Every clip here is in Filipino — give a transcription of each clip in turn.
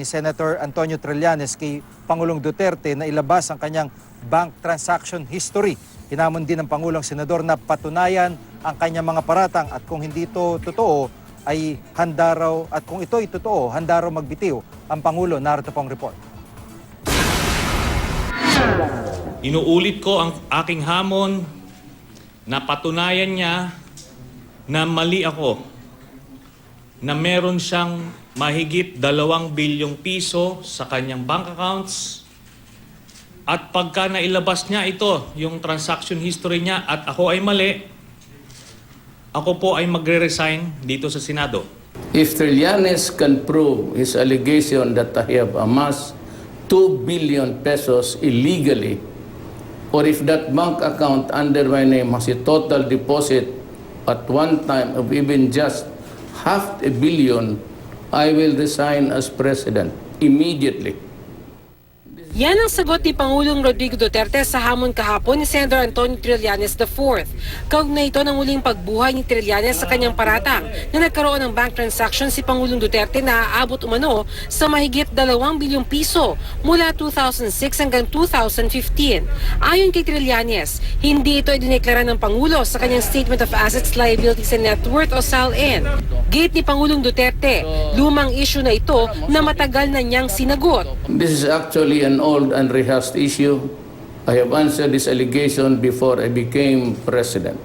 ni Senator Antonio Trillanes kay Pangulong Duterte na ilabas ang kanyang bank transaction history. Hinamon din ng Pangulong Senador na patunayan ang kanyang mga paratang at kung hindi ito totoo ay handa raw, at kung ito ay totoo, handa raw magbitiw ang Pangulo. Narito pong report. Inuulit ko ang aking hamon na patunayan niya na mali ako, na meron siyang mahigit 2 bilyong piso sa kanyang bank accounts, at pagka nailabas niya ito, yung transaction history niya, at ako ay mali, ako po ay magre-resign dito sa Senado. If Trillanes can prove his allegation that I have amassed 2 billion pesos illegally, or if that bank account under my name has a total deposit at one time of even just $500 million, I will resign as president immediately. Yan ang sagot ni Pangulong Rodrigo Duterte sa hamon kahapon ni Senator Antonio Trillanes IV. Kaugnay ito ng muling pagbuhay ni Trillanes sa kanyang paratang na nagkaroon ng bank transaction si Pangulong Duterte na aabot umano sa mahigit 2 bilyong piso mula 2006 hanggang 2015. Ayon kay Trillanes, hindi ito idineklara ng Pangulo sa kanyang Statement of Assets, Liabilities and Net Worth o SALN. Gate ni Pangulong Duterte, lumang issue na ito na matagal na niyang sinagot. This is actually an old and rehashed issue. I have answered this allegation before I became president.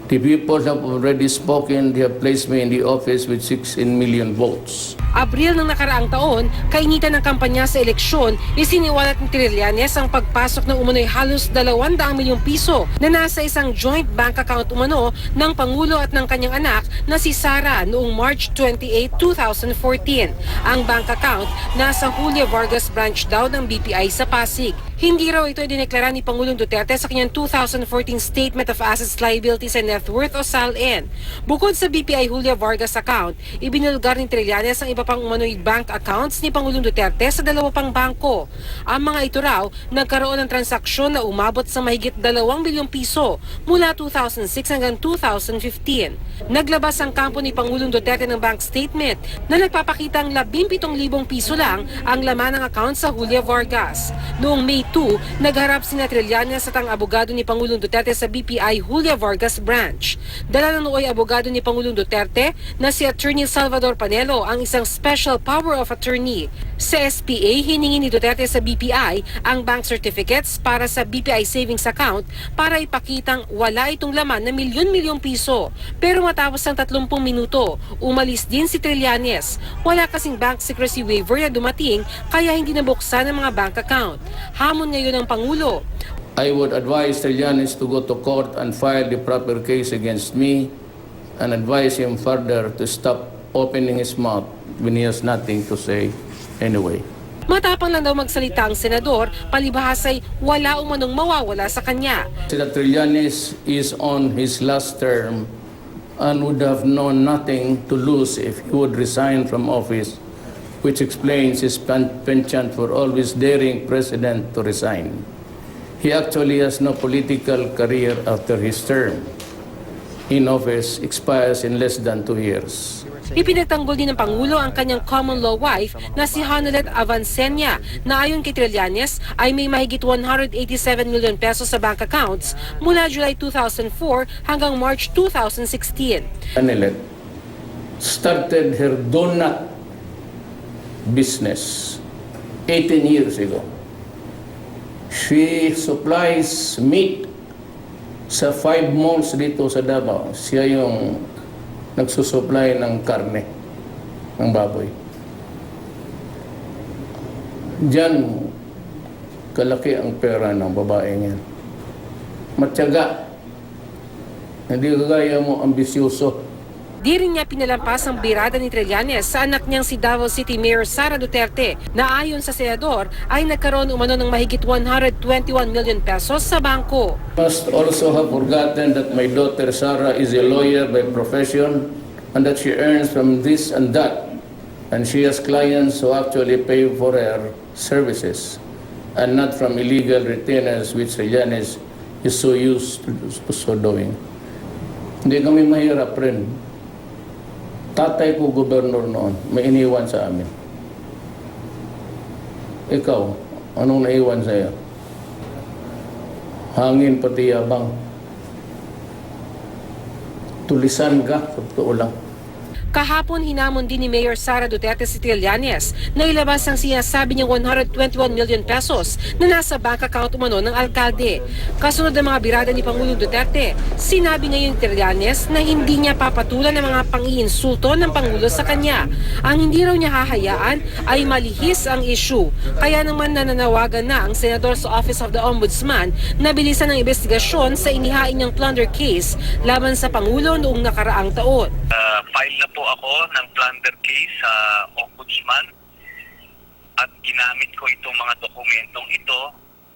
The people have already spoken. They have placed me in the office with 16 million votes. Abril ng nakaraang taon, kainitan ng kampanya sa eleksyon, isiniwalat ni Trillanes ang pagpasok ng umano'y halos 200 milyong piso na nasa isang joint bank account umano ng Pangulo at ng kanyang anak na si Sara noong March 28, 2014. Ang bank account nasa Julia Vargas branch daw ng BPI sa Pasig. Hindi raw ito idineklara ni Pangulong Duterte sa kanyang 2014 Statement of Assets, Liabilities and Net Worth o SALN. Bukod sa BPI Julia Vargas account, ibinulgar ni Trillanes ang iba pang umano'y bank accounts ni Pangulong Duterte sa 2 pang bangko. Ang mga ito raw nagkaroon ng transaksyon na umabot sa mahigit 2 bilyong piso mula 2006 hanggang 2015. Naglabas ang kampo ni Pangulong Duterte ng bank statement na nagpapakitang 17,000 piso lang ang laman ng account sa Julia Vargas. Noong May 2, nagharap sina Trillanes at ang abogado ni Pangulong Duterte sa BPI Julia Vargas branch. Dala ng nooy abogado ni Pangulong Duterte na si Attorney Salvador Panelo ang isang special power of attorney. Sa SPA, hiningi ni Duterte sa BPI ang bank certificates para sa BPI savings account para ipakitang wala itong laman na milyon-milyong piso. Pero matapos ng 30 minuto, umalis din si Trillanes. Wala kasing bank secrecy waiver na dumating kaya hindi nabuksan ang mga bank account. Hamon ngayon ng Pangulo. I would advise Trillanes to go to court and file the proper case against me and advise him further to stop opening his mouth when he has nothing to say anyway. Matapang lang daw magsalita ang senador, palibhasay wala umanong mawawala sa kanya. Senator Trillanes is on his last term and would have known nothing to lose if he would resign from office, which explains his penchant for always daring president to resign. He actually has no political career after his term in office expires in less than 2 years. Ipinagtanggol din ng Pangulo ang kanyang common law wife na si Honoret Avancenia na ayon kay Trillanes ay may mahigit 187 million pesos sa bank accounts mula July 2004 hanggang March 2016. Honoret started her donut business 18 years ago. She supplies meat sa 5 malls dito sa Davao. Siya yung nagsusupply ng karne, ng baboy. Diyan, kalaki ang pera ng babaeng yan. Matyaga. Hindi kagaya mo ambisyoso. Di rin niya pinalampas ang birada ni Trillanes sa anak niyang si Davao City Mayor Sara Duterte na ayon sa senador ay nagkaroon umano ng mahigit 121 million pesos sa bangko. Must also have forgotten that my daughter Sara is a lawyer by profession and that she earns from this and that, and she has clients who actually pay for her services and not from illegal retainers which Trillanes is so used to so doing. Hindi kami mahirap rin. Tatay ko gobernador noon, may iniwan sa amin. Ikaw, anong naiwan sa'yo? Hangin pati yabang. Tulisan ka, sa totoo lang. Kahapon, hinamon din ni Mayor Sara Duterte si Trillanes na ilabas ang sinasabi niyang 121 million pesos na nasa bank account umano ng alkalde. Kasunod ng mga birada ni Pangulong Duterte, sinabi ngayon ni Trillanes na hindi niya papatulan ang mga pang-iinsulto ng Pangulo sa kanya. Ang hindi raw niya hahayaan ay malihis ang issue. Kaya naman nananawagan na ang senador sa Office of the Ombudsman na bilisan ang investigasyon sa inihain niyang plunder case laban sa Pangulo noong nakaraang taon. File na po ako ng plunder case sa Ombudsman at ginamit ko itong mga dokumentong ito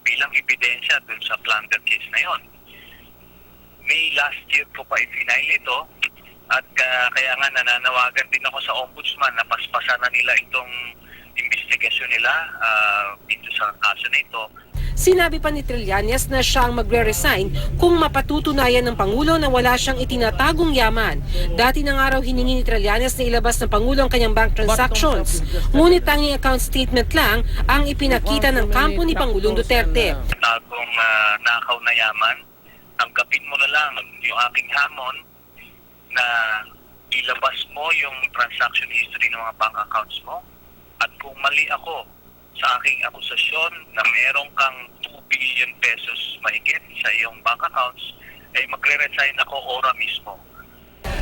bilang ebidensya dun sa plunder case na yon. May last year ko pa i-final ito at kaya nga nananawagan din ako sa Ombudsman na paspasan na nila itong investigasyon nila dito sa kaso na ito. Sinabi pa ni Trillanes na siya ang magre-resign kung mapatutunayan ng Pangulo na wala siyang itinatagong yaman. Dati na nga raw hiningi ni Trillanes na ilabas ng Pangulo ang kanyang bank transactions. Ngunit tanging account statement lang ang ipinakita ng kampo ni Pangulong Duterte. Tagong nakaw na yaman, tanggapin mo na lang yung aking hamon na ilabas mo yung transaction history ng mga bank accounts mo at kung mali ako sa aking akusasyon na meron kang 2 billion pesos mahigit sa iyong bank accounts, ay magre-resign ako ora mismo.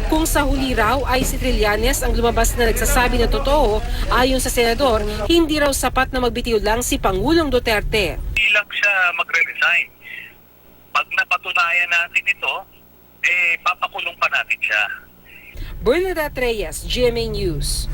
Kung sa huli raw ay si Trillanes ang lumabas na nagsasabi na totoo, ayon sa senador, hindi raw sapat na magbitiw lang si Pangulong Duterte. Hindi lang siya magre-resign. Pag napatunayan natin ito, papakulong pa natin siya. Bernadette Reyes, GMA News.